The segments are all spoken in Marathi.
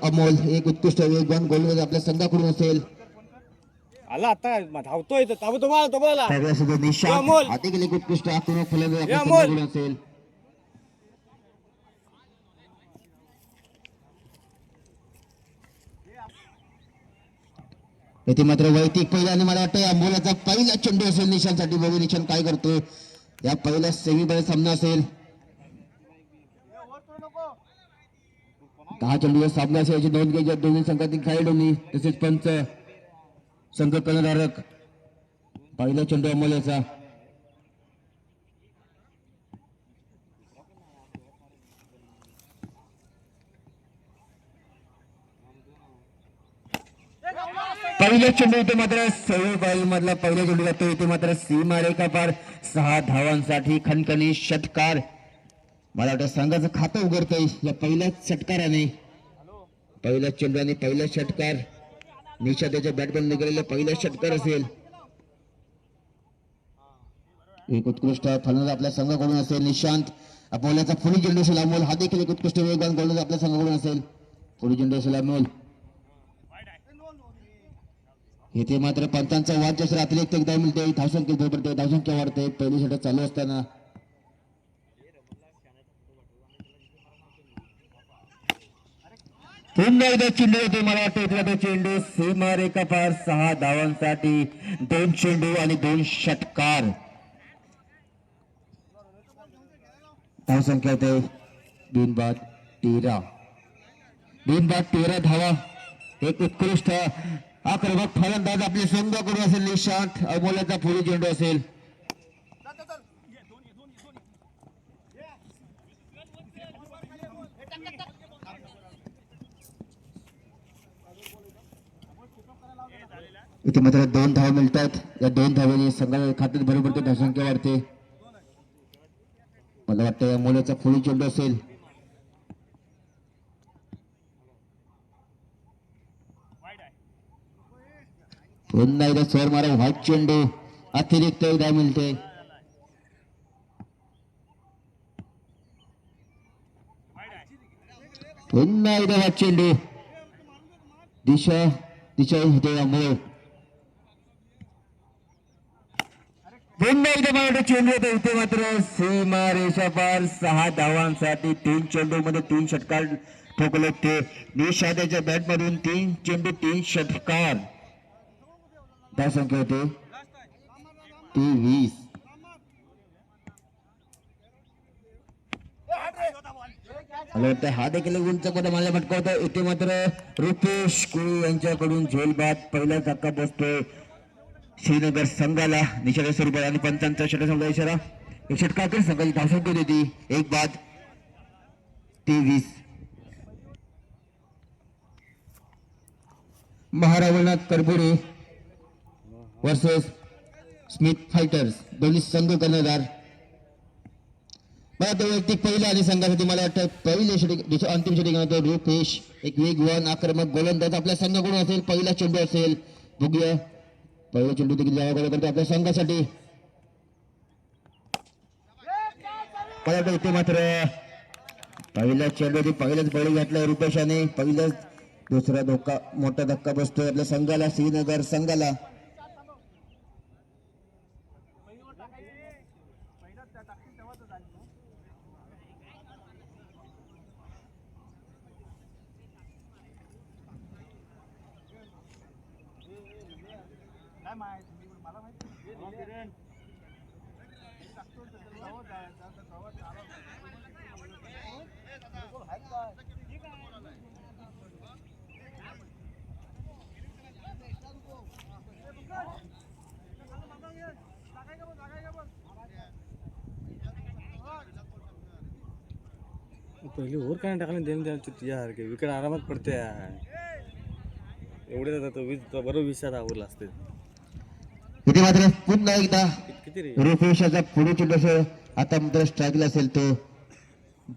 अमोल एक उत्कृष्ट वेगवान गोलंदाज आपल्या संघाकडून असेल. आला आता धावतोय तो बोला तो बोला त्यावेळेस निशांत अमोल. हाती गेले एक उत्कृष्ट आक्रमक फलंदाज आपल्या अमोल. संघाकडून असेल. येथे मात्र वैयक्तिक पहिला आणि मला वाटतं अमोलाचा पहिला चेंडू असेल निशांतसाठी. बघू निशांत काय करतोय. या पहिल्या सेमीमध्ये सामना असेल. 10 चेंडूचा सामना असेल याची नोंद घ्यायची दोन्ही संघातील खेळाडूंनी तसेच पंच संघ कर्णधारक. पहिला चेंडू अमोलाचा. पहिल्या चेंडू इथे मात्र सैल बॉल मधला पहिला चेंडू जातो. इथे मात्र सीमारेखा पार 6 धावांसाठी खणखणी षटकार. मला वाटतं संघाचं खातं उघडतंय या पहिल्याच षटकाराने. पहिला चेंडू आणि पहिला षटकार निशा त्याच्या बॅटबॉल निघालेला पहिला षटकार असेल. एक उत्कृष्ट फलंदाज आपल्या संघाकडून असेल निशांत. अमोलाचा पुढील चेंडू असेल अमोल. हा देखील एक उत्कृष्ट वेगवान गोलंदाज आपल्या संघाकडून असेल. पुढील चेंडू असेल अमोल. इथे मात्र पंचांचा वाद जसं अतिरिक्त एकदा मिळते. धावसंख्या भरते धावसंख्या वाढते. पहिली षटक चालू असताना पुन्हा एकदा चेंडू होते. मला वाटतं इथला तो चेंडू सीमारेखा पार 6 धावांसाठी 2 चेंडू आणि 2 षटकार. धावसंख्या होते 2 बाद 13. 2 बाद 13 धावा. एक उत्कृष्ट आक्रमक फलंदाज आपले संघाकडून असेल निशांत. अमोलाचा पुढील चेंडू असेल. इथे मात्र 2 धावा मिळतात. या 2 धावांनी संघाच्या खात्यात भर पडते धावसंख्या वाढते. मला वाटतं अमोलाचा पुढील चेंडू असेल. पुन्हा एकदा स्वर मारा व्हाईट चेंडू. अतिरिक्त एकदा मिळते. पुन्हा एकदा व्हाईट चेंडू. दिशा होते अमोल. पुन्हा एकदा मला चेंडू होते. इथे मात्र सीमा रेषा पार 6 धावांसाठी 3 चेंडू मध्ये 3 षटकार ठोकले ते निशा त्याच्या बॅट मधून. 3 चेंडू 3 षटकार. धावसंख्या होते 23. मला वाटतं हा देखील उंच पद मला भटकवतो. इथे मात्र रुपेश कुळी यांच्याकडून झेलबाद पहिला धक्का बसतोय श्रीनगर संघाला निषेध स्वरूपात. आणि पंचांचा षटकाचा इशारा. एक षटकार संघाची धावसंख्या होती 1 बाद 23. महारावनाथ करपुडे वर्सेस स्मिथ फायटर्स. दोन्ही संघ कर्णधार. मला तो वैयक्तिक पहिला आणि संघासाठी मला वाटतं पहिले अंतिम षटक रुपेश एक वेगवान आक्रमक गोलंदाज आपल्या संघाकडून असेल. पहिला चेंडू असेल. बघूया पहिला चेंडू देखील जागा करतो आपल्या संघासाठी. मला वाटतं इथे मात्र पहिला चेंडू पहिलाच बळी घातलाय रुपेशाने. पहिलाच दुसरा धोका मोठा धक्का बसतोय आपल्या संघाला श्रीनगर संघाला. पहिले ओव्हर काय टाकलं देऊन द्यायची यार की विकेट आरामात पडते एवढे जातात. बरोबर 20 आवरला असते. इथे मात्र पुन्हा एकदा किती रे रुपेशाचा पुढे चेंडू असेल. आता मात्र स्ट्राईकला असेल तो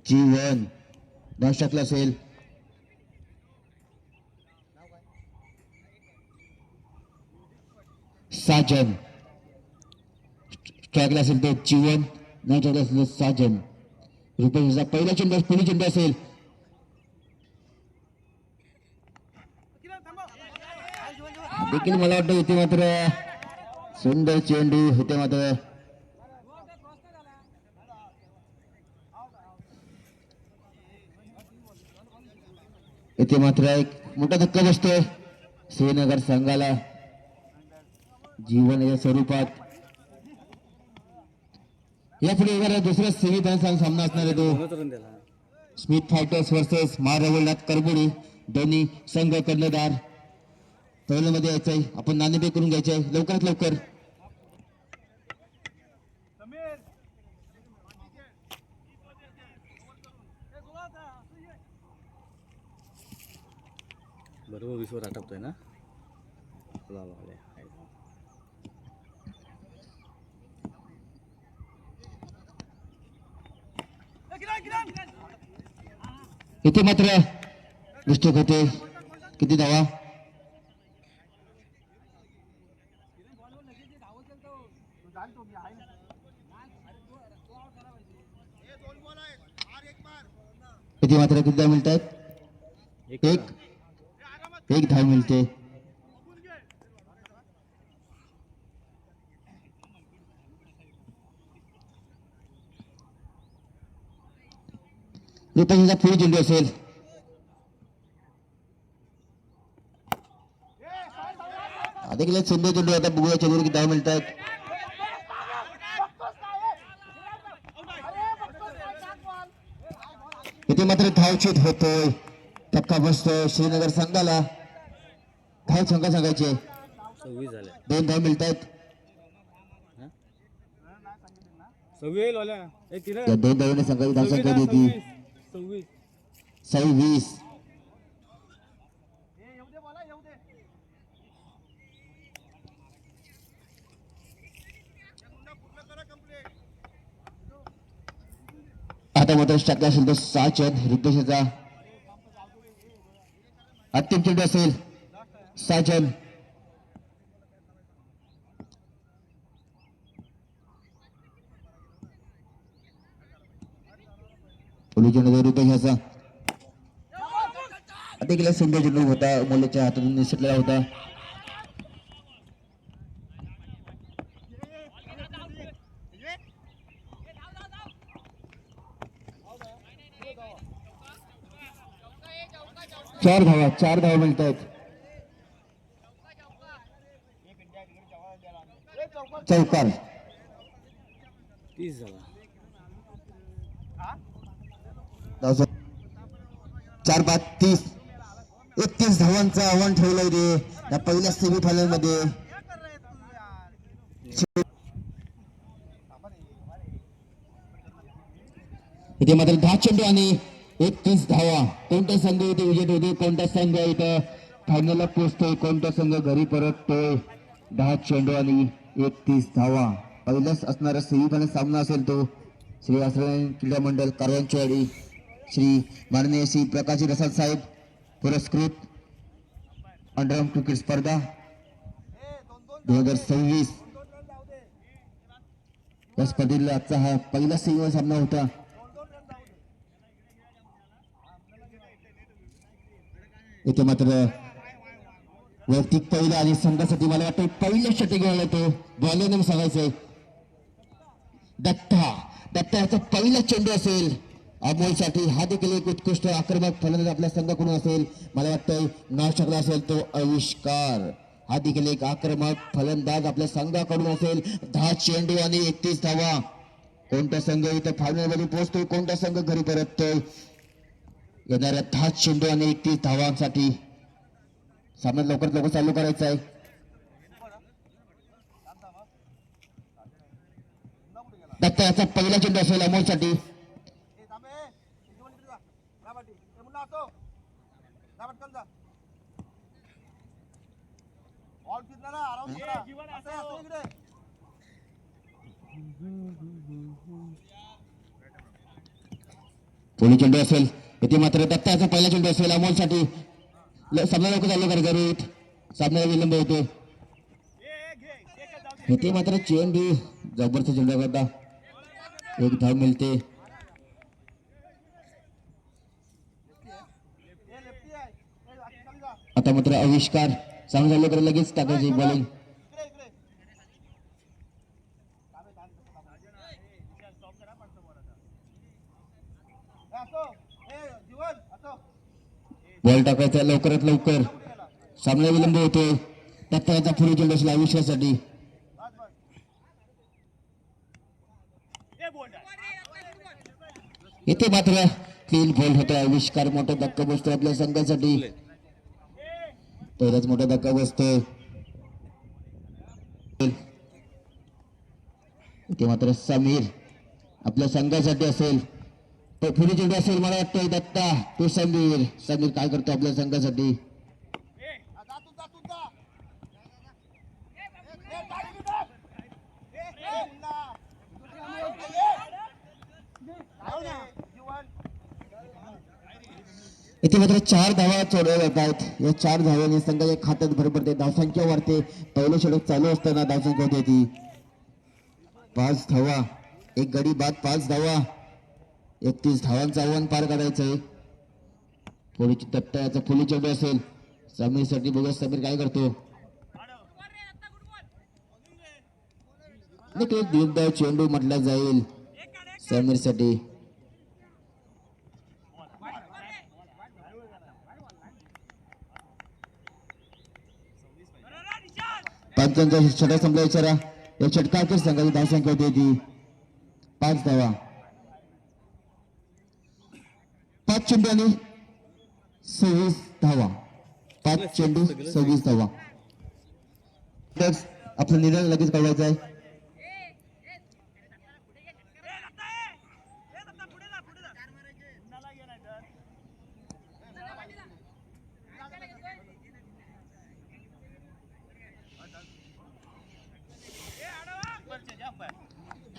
जीवन. दर्शकला असेल. साजन. स्ट्राईकला असेल तो जीवन. नाही स्ट्राईकला असेल साजन. रुपेशाचा पहिला चेंडू पुढे चेंडू असेल. देखील मला वाटतं इथे मात्र सुंदर चेंडू होते मात्र इथे मात्र एक मोठा धक्का बसतोय श्रीनगर संघाला जीवन या स्वरूपात यापुढे येणारा दुसरा सेमीफायनल सामना असणार आहे तो दोनच रन दिला. स्मिथ फायटर्स वर्सेस महारवलनाथ करबुडी दोन्ही संघ कर्णधार मध्ये यायचंय आपण नाणेफेक करून घ्यायचंय लवकरात लवकर बरोबर 20 वर आटपतोय ना. ला, ला, ला. इथे मात्र मिस्टेक होते किती धावा इथे मात्र किती धावा मिळत आहेत एक धाव मिळते रुपयाचा पुढे चेंडू असेल देखील एक सुंदर चेंडू आता बघूया चेंडूवर किती धाव मिळत आहेत इथे मात्र धावचीत होतोय धक्का बसतोय श्रीनगर संघाला धाव संघा सांगायचे 26 झाले. 2 धाव मिळत आहेत 26 लोल्या. ए तिला या 2 धावांनी संघाची धावसंख्या देती 26. 26 आता मात्र टाकला असेल तो 6 चेंड रितेशचा अंतिम चेंडू असेल 6 चेंड पुढील चेंडू रितेशचा देखील सुंदर चेंडू होता मुलीच्या हातून निसटलेला होता चार धावा मिळत आहेत चौकार 30 झाला. 4-5-30 31 धावांचं आव्हान ठेवलंय रे या पहिल्या सेमीफायनल मध्ये इथे मात्र 10 चेंडू आणि 31 धावा कोणता संघ इथे विजय होते कोणता संघ इथं फायनलला पोहोचतोय कोणता संघ घरी परततोय 10 चेंडू आणि 31 धावा पहिलाच असणारा सेमीफायनल सामना असेल तो श्री आश्रय क्रीडा मंडळ कारवांचवाडी श्री माननीय श्री प्रकाशी रसाद साहेब पुरस्कृत अंडरआर्म क्रिकेट स्पर्धा 2026 या स्पर्धेला आजचा हा पहिला सेमीफायनल सामना होता इथे मात्र वैयक्तिक पहिला आणि संघासाठी मला वाटतं पहिल्या षटक घेऊन येतो बॉलरने सांगायचंय दत्ता याचा पहिला चेंडू असेल अमोलसाठी हा देखील एक उत्कृष्ट आक्रमक फलंदाज आपल्या संघाकडून असेल मला वाटतं नाव शकला असेल तो आविष्कार हा देखील एक आक्रमक फलंदाज आपल्या संघाकडून असेल 10 चेंडू आणि 31 धावा कोणता संघ इथं फायनल मध्ये पोहोचतोय कोणता संघ घरी परततोय येणाऱ्या 10 चेंडू आणि 31 धावांसाठी सामना लवकरात लवकर चालू करायचा आहे दत्ता याचा पहिला चेंडू असेल अमोलसाठी पुढे चेंडू असेल इथे मात्र दत्ता याचा पहिला चेंडू असेल अमोलसाठी सामना लवकर चालू कर करूत सामन्याला विलंब होतो इथे मात्र चेंडू जबरदस्त चेंडू करता एक धाव मिळते आता मात्र आविष्कार चांगलं झालं तर लगेच टाकायची बॉलिंग. बॉल टाकायचा लवकरात लवकर. सामना विलंब होतोय. दत्ताचा पुढे चेंडू असला आविष्कारासाठी. इथे मात्र क्लीन बॉल होतोय. आविष्कार मोठा धक्का बसतोय आपल्या संघासाठी. पहिलाच मोठा धक्का बसतोय. इथे मात्र समीर आपल्या संघासाठी असेल. तो पुढे चेंडू असेल मला वाटतंय. दत्ता तो समीर. समीर काय करतो आपल्या संघासाठी. इथे मात्र 4 धावा सोडवल्या जात आहेत. या 4 धावांनी संघाच्या खात्यात भर पडते. धावसंख्या वाढते. पहिलं षटक चालू असताना धावसंख्या होती ती 5 धावा. एक गडी बाद 5 धावा. 31 धावांचं आव्हान पार काढायचंय. पोलीस दत्ता याचा पोलीस चेंडू असेल समीर साठी. बघा समीर काय करतो. दीर्घ चेंडू म्हटला जाईल समीर साठी. पंचांचा षटक संपला. विचारा या षटकातील संघाची धावसंख्या होती ती 5 धावा. 5 चेंडू आणि 26 धावा. 5 चेंडू 26 धावा. आपला निर्णय लगेच कळवायचा आहे.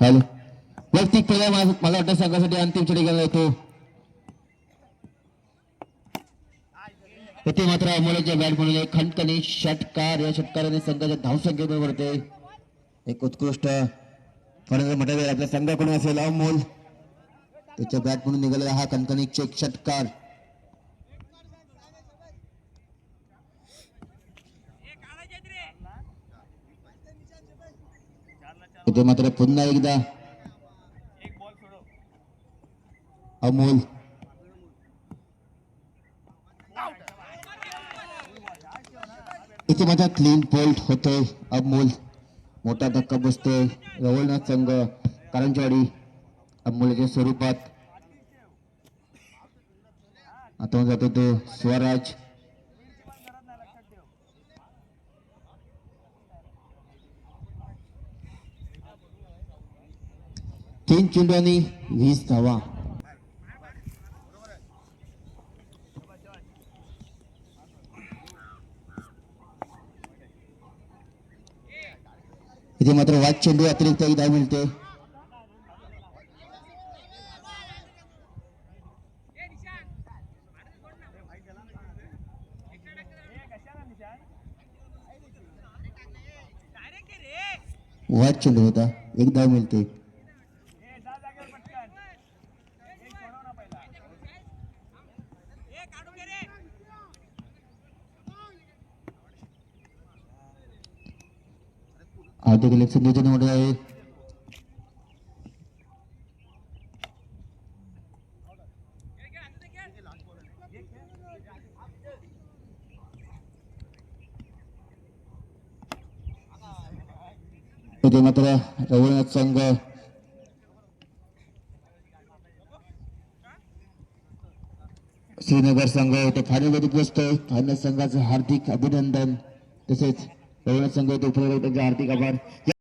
हॅलो वैयक्तिक पहिला मला वाटतं संघासाठी अंतिम षटक गेला येतो. इथे मात्र अमोलच्या बॅट म्हणून एक खणखणी षटकार. या षटकाराने संघाच्या धावसंख्येवर भरते. एक उत्कृष्ट फलंदाज म्हटलं जाईल आपल्या संघाकडून असेल अमोल. त्याच्या बॅट म्हणून निघालेला हा खणखणी षटकार. इथे मात्र पुन्हा एकदा अमोल. इथे मात्र क्लीन बोल्ट होतोय अमोल. मोठा धक्का बसतोय रवळनाथ संघ कारंजवाडी अमोलच्या स्वरूपात. आता जातो तो स्वराज. तीन चेंडू आणि 20 धावा. इथे मात्र वाद चेंडू अतिरिक्त एक धाव मिळते. वाद चेंडू होता एक धाव मिळते. हार्दिक इलेक्शन नियोजन मोठे आहे. इथे मात्र रवळनाथ संघ श्रीनगर संघ इथे फायनलमध्ये पोहोचतोय. फायनल संघाचं हार्दिक अभिनंदन. तसेच रवळनाथ संघ इथे उपलब्ध हार्दिक आभार.